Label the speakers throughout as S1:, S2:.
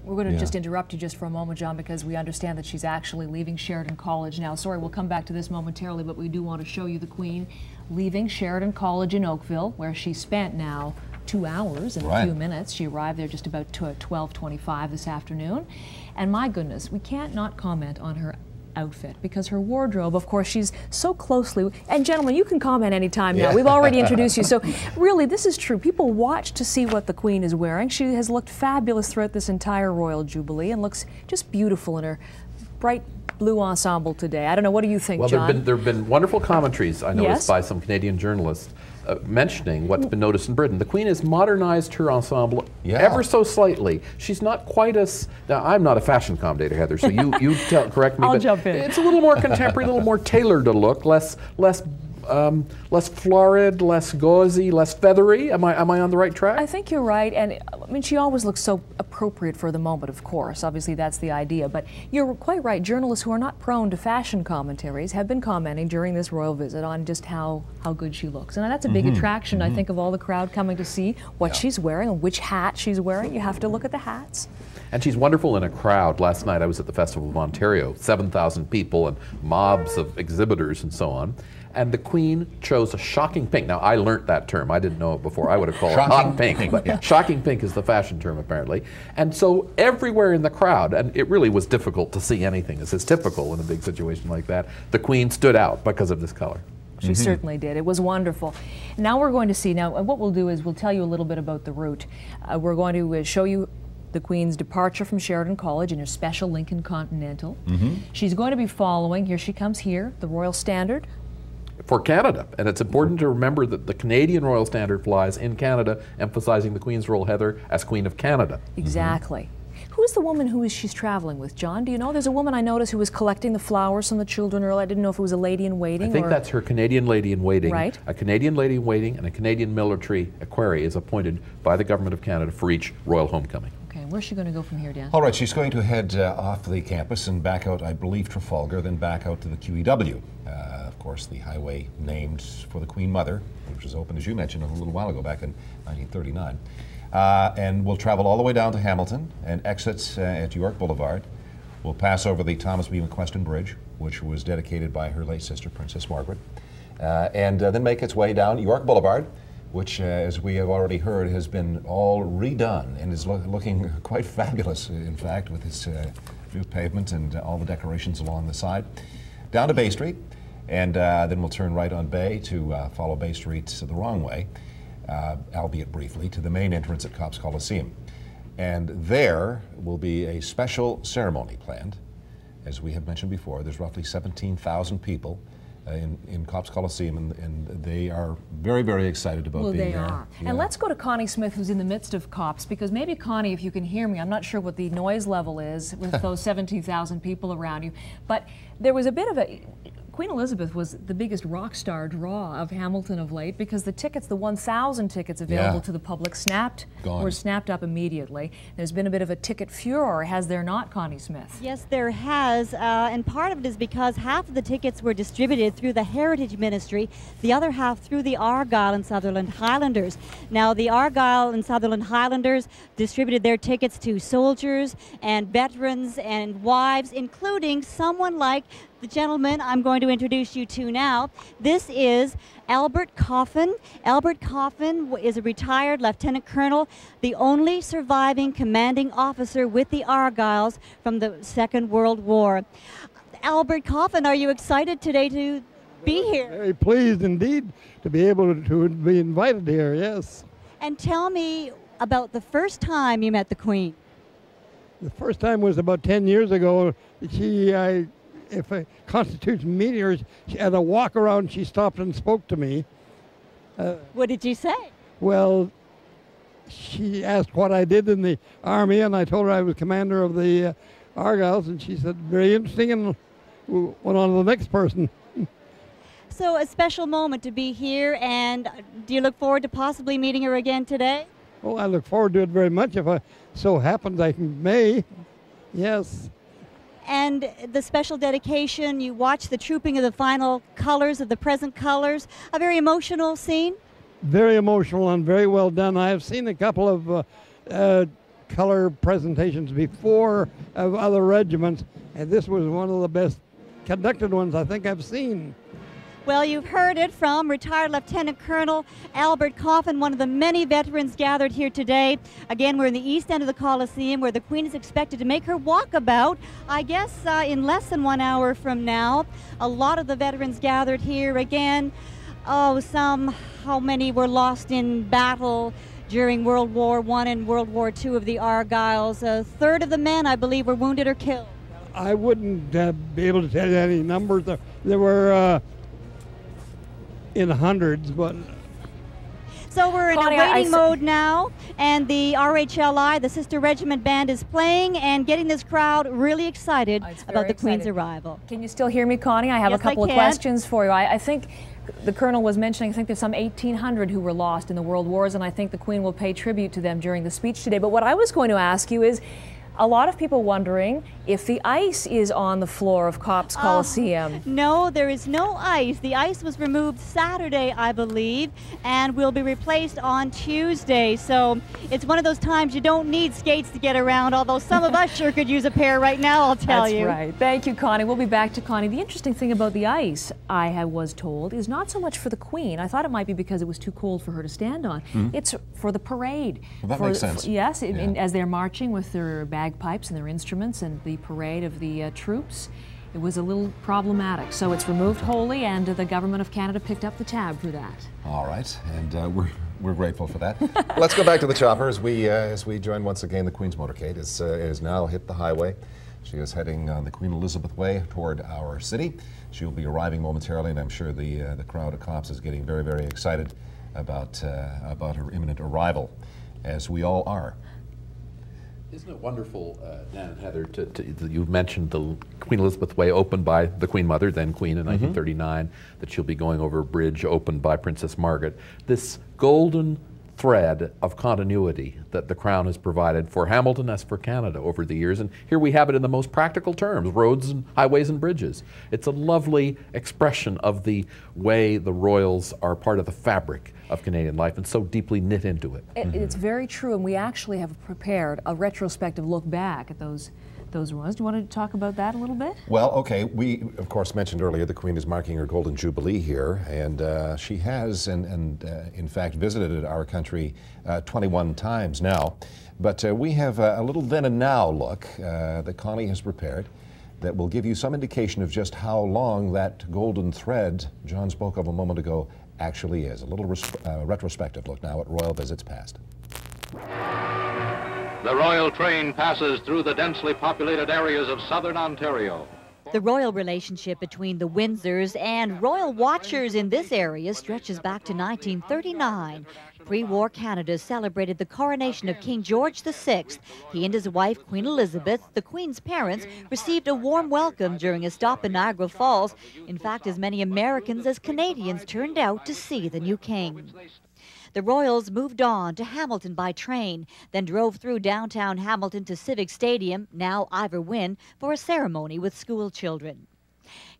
S1: We're going to just interrupt you just for a moment, John, because we understand that she's actually leaving Sheridan College now. Sorry, we'll come back to this momentarily, but we do want to show you the Queen leaving Sheridan College in Oakville, where she spent now 2 hours and a few minutes. She arrived there just about 12:25 this afternoon. And my goodness, we can't not comment on her outfit, because her wardrobe, of course, she's so closely, and gentlemen, you can comment anytime now. We've already introduced you, so really this is true. People watch to see what the Queen is wearing. She has looked fabulous throughout this entire Royal Jubilee and looks just beautiful in her bright blue ensemble today. I don't know, what do you think, John?
S2: Well, there have been wonderful commentaries, I noticed, by some Canadian journalists mentioning what's been noticed in Britain. The Queen has modernized her ensemble ever so slightly. She's not quite as, now I'm not a fashion commentator, Heather, so you correct me,
S1: I'll
S2: but
S1: jump in.
S2: It's a little more contemporary, a little more tailored to look, less florid, less gauzy, less feathery. Am I on the right track?
S1: I think you're right, and I mean, she always looks so appropriate for the moment, of course. Obviously, that's the idea, but you're quite right. Journalists who are not prone to fashion commentaries have been commenting during this royal visit on just how good she looks. And that's a big attraction, I think, of all the crowd coming to see what she's wearing and which hat she's wearing. You have to look at the hats.
S2: And she's wonderful in a crowd. Last night I was at the Festival of Ontario, 7,000 people and mobs of exhibitors and so on. And the Queen chose a shocking pink. Now, I learnt that term. I didn't know it before. I would have called it hot pink. But shocking pink is the fashion term, apparently. And so everywhere in the crowd, and it really was difficult to see anything, as is typical in a big situation like that, the Queen stood out because of this color.
S1: She certainly did. It was wonderful. Now we're going to see, now what we'll do is we'll tell you a little bit about the route. We're going to show you the Queen's departure from Sheridan College in her special Lincoln Continental. She's going to be following, here she comes here, the Royal Standard.
S2: For Canada, and it's important to remember that the Canadian Royal Standard flies in Canada, emphasizing the Queen's role, Heather, as Queen of Canada.
S1: Exactly. Who's the woman she's traveling with, John? Do you know? There's a woman I noticed who was collecting the flowers from the children earlier. I didn't know if it was a lady in waiting.
S2: I think that's her Canadian lady in waiting.
S1: Right.
S2: A Canadian lady in waiting and a Canadian military equerry is appointed by the Government of Canada for each royal homecoming.
S1: Okay, where's she going to go from here, Dan?
S3: All right, she's going to head off the campus and back out, I believe, Trafalgar, then back out to the QEW. Of course, the highway named for the Queen Mother, which was opened, as you mentioned, a little while ago, back in 1939. And we'll travel all the way down to Hamilton and exit at York Boulevard. We'll pass over the Thomas B. McQuestion Bridge, which was dedicated by her late sister, Princess Margaret, and then make its way down York Boulevard, which, as we have already heard, has been all redone and is looking quite fabulous, in fact, with its new pavement and all the decorations along the side. Down to Bay Street, and then we'll turn right on Bay to follow Bay Street the wrong way, albeit briefly, to the main entrance at Copps Coliseum. And there will be a special ceremony planned. As we have mentioned before, there's roughly 17,000 people in Copps Coliseum, and they are very, very excited about being there.
S1: Well, they are. And let's go to Connie Smith, who's in the midst of Copps, because maybe, Connie, if you can hear me, I'm not sure what the noise level is with those 17,000 people around you, but there was a bit of a... Queen Elizabeth was the biggest rock star draw of Hamilton of late, because the tickets, the 1,000 tickets available to the public, were snapped up immediately. There's been a bit of a ticket furor, has there not, Connie Smith?
S4: Yes, there has, and part of it is because half of the tickets were distributed through the Heritage Ministry, the other half through the Argyll and Sutherland Highlanders. Now, the Argyll and Sutherland Highlanders distributed their tickets to soldiers and veterans and wives, including someone like the gentleman I'm going to introduce you to now. This is Albert Coffin. Albert Coffin is a retired lieutenant colonel, the only surviving commanding officer with the Argylls from the Second World War. Albert Coffin, are you excited today to be here?
S5: Very pleased indeed to be able to be invited here, yes.
S4: And tell me about the first time you met the Queen.
S5: The first time was about 10 years ago. If a Constitution meeting, or at a walk around, she stopped and spoke to me.
S4: What did you say?
S5: Well, she asked what I did in the Army, and I told her I was commander of the Argylls, and she said, very interesting, and went on to the next person.
S4: So a special moment to be here, and do you look forward to possibly meeting her again today?
S5: Oh, I look forward to it very much. If I so happens I may, yes.
S4: And the special dedication, you watch the trooping of the final colors, of the present colors, a very emotional scene?
S5: Very emotional and very well done. I have seen a couple of color presentations before of other regiments, and this was one of the best conducted ones I think I've seen.
S4: Well, you've heard it from retired Lieutenant Colonel Albert Coffin, one of the many veterans gathered here today. Again, we're in the east end of the Coliseum where the Queen is expected to make her walkabout, I guess, in less than 1 hour from now. A lot of the veterans gathered here again. Oh, how many were lost in battle during World War I and World War II of the Argylls. A third of the men, I believe, were wounded or killed.
S5: I wouldn't be able to tell you any numbers. There were in hundreds, but...
S4: So we're in
S1: Connie,
S4: a waiting mode now, and the RHLI, the Sister Regiment Band, is playing and getting this crowd really excited about the Queen's arrival.
S1: Can you still hear me, Connie? I have a couple of questions for you. I think the Colonel was mentioning, I think there's some 1,800 who were lost in the World Wars, and I think the Queen will pay tribute to them during the speech today. But what I was going to ask you is, a lot of people wondering if the ice is on the floor of Copps Coliseum.
S4: No, there is no ice. The ice was removed Saturday, I believe, and will be replaced on Tuesday. So it's one of those times you don't need skates to get around, although some of us sure could use a pair right now, I'll tell you.
S1: That's right. Thank you, Connie. We'll be back to Connie. The interesting thing about the ice, I was told, is not so much for the Queen. I thought it might be because it was too cold for her to stand on. It's for the parade.
S3: Well, that makes sense.
S1: Yes, as they're marching with their bagpipes and their instruments and the parade of the troops, it was a little problematic. So it's removed wholly, and the Government of Canada picked up the tab for that.
S3: All right, and we're grateful for that. Let's go back to the chopper as we join once again the Queen's motorcade. It has now hit the highway. She is heading on the Queen Elizabeth Way toward our city. She'll be arriving momentarily, and I'm sure the crowd at Copps is getting very, very excited about her imminent arrival, as we all are.
S2: Isn't it wonderful, Dan and Heather, you've mentioned the Queen Elizabeth Way opened by the Queen Mother, then Queen, in 1939, that she'll be going over a bridge opened by Princess Margaret. This golden thread of continuity that the Crown has provided for Hamilton as for Canada over the years, and here we have it in the most practical terms, roads and highways and bridges. It's a lovely expression of the way the royals are part of the fabric of Canadian life and so deeply knit into it.
S1: It's very true, and we actually have prepared a retrospective look back at those royals. Do you want to talk about that a little bit?
S3: Well, okay, we of course mentioned earlier the Queen is marking her Golden Jubilee here, and she has in fact visited our country 21 times now. But we have a little then and now look that Connie has prepared that will give you some indication of just how long that golden thread John spoke of a moment ago actually is. A little retrospective look now at royal visits past.
S6: The royal train passes through the densely populated areas of southern Ontario.
S4: The royal relationship between the Windsors and royal watchers in this area stretches back to 1939. Pre-war Canada celebrated the coronation of King George VI. He and his wife, Queen Elizabeth, the Queen's parents, received a warm welcome during a stop in Niagara Falls. In fact, as many Americans as Canadians turned out to see the new king. The royals moved on to Hamilton by train, then drove through downtown Hamilton to Civic Stadium, now Ivor Wynne, for a ceremony with school children.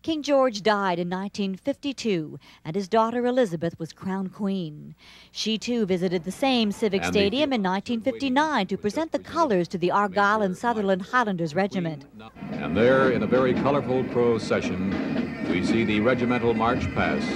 S4: King George died in 1952, and his daughter Elizabeth was crowned queen. She too visited the same Civic Stadium in 1959 to present the colors to the Argyll and Sutherland Highlanders Regiment.
S7: And there, in a very colorful procession, we see the regimental march past,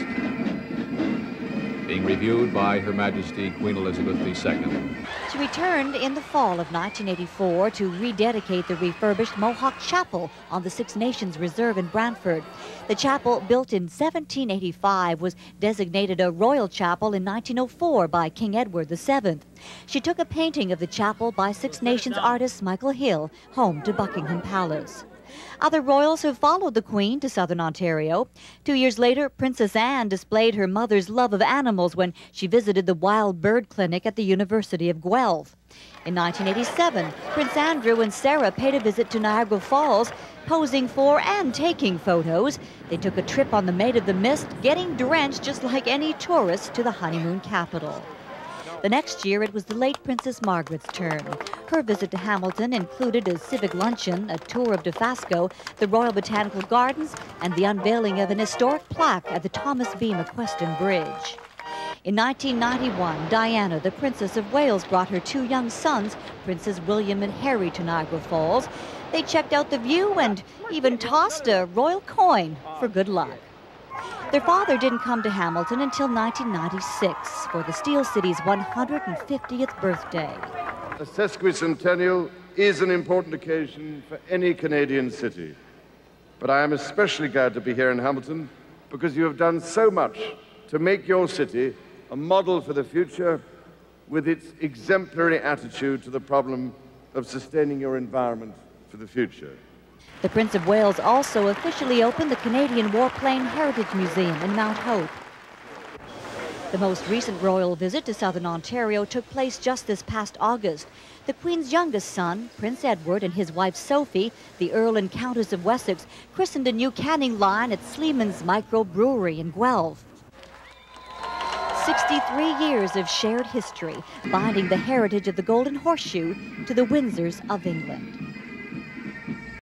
S7: being reviewed by Her Majesty Queen Elizabeth II.
S4: She returned in the fall of 1984 to rededicate the refurbished Mohawk Chapel on the Six Nations Reserve in Brantford. The chapel, built in 1785, was designated a royal chapel in 1904 by King Edward VII. She took a painting of the chapel by Six Nations artist Michael Hill home to Buckingham Palace. Other royals have followed the Queen to southern Ontario. 2 years later, Princess Anne displayed her mother's love of animals when she visited the Wild Bird Clinic at the University of Guelph. In 1987, Prince Andrew and Sarah paid a visit to Niagara Falls, posing for and taking photos. They took a trip on the Maid of the Mist, getting drenched just like any tourist to the honeymoon capital. The next year, it was the late Princess Margaret's turn. Her visit to Hamilton included a civic luncheon, a tour of Dofasco, the Royal Botanical Gardens, and the unveiling of an historic plaque at the Thomas B. McQuestion Bridge. In 1991, Diana, the Princess of Wales, brought her 2 young sons, Princes William and Harry, to Niagara Falls. They checked out the view and even tossed a royal coin for good luck. Their father didn't come to Hamilton until 1996 for the Steel City's 150th birthday.
S8: The sesquicentennial is an important occasion for any Canadian city. But I am especially glad to be here in Hamilton because you have done so much to make your city a model for the future with its exemplary attitude to the problem of sustaining your environment for the future.
S4: The Prince of Wales also officially opened the Canadian Warplane Heritage Museum in Mount Hope. The most recent royal visit to southern Ontario took place just this past August. The Queen's youngest son, Prince Edward, and his wife Sophie, the Earl and Countess of Wessex, christened a new canning line at Sleeman's Microbrewery in Guelph. 63 years of shared history, binding the heritage of the Golden Horseshoe to the Windsors of England.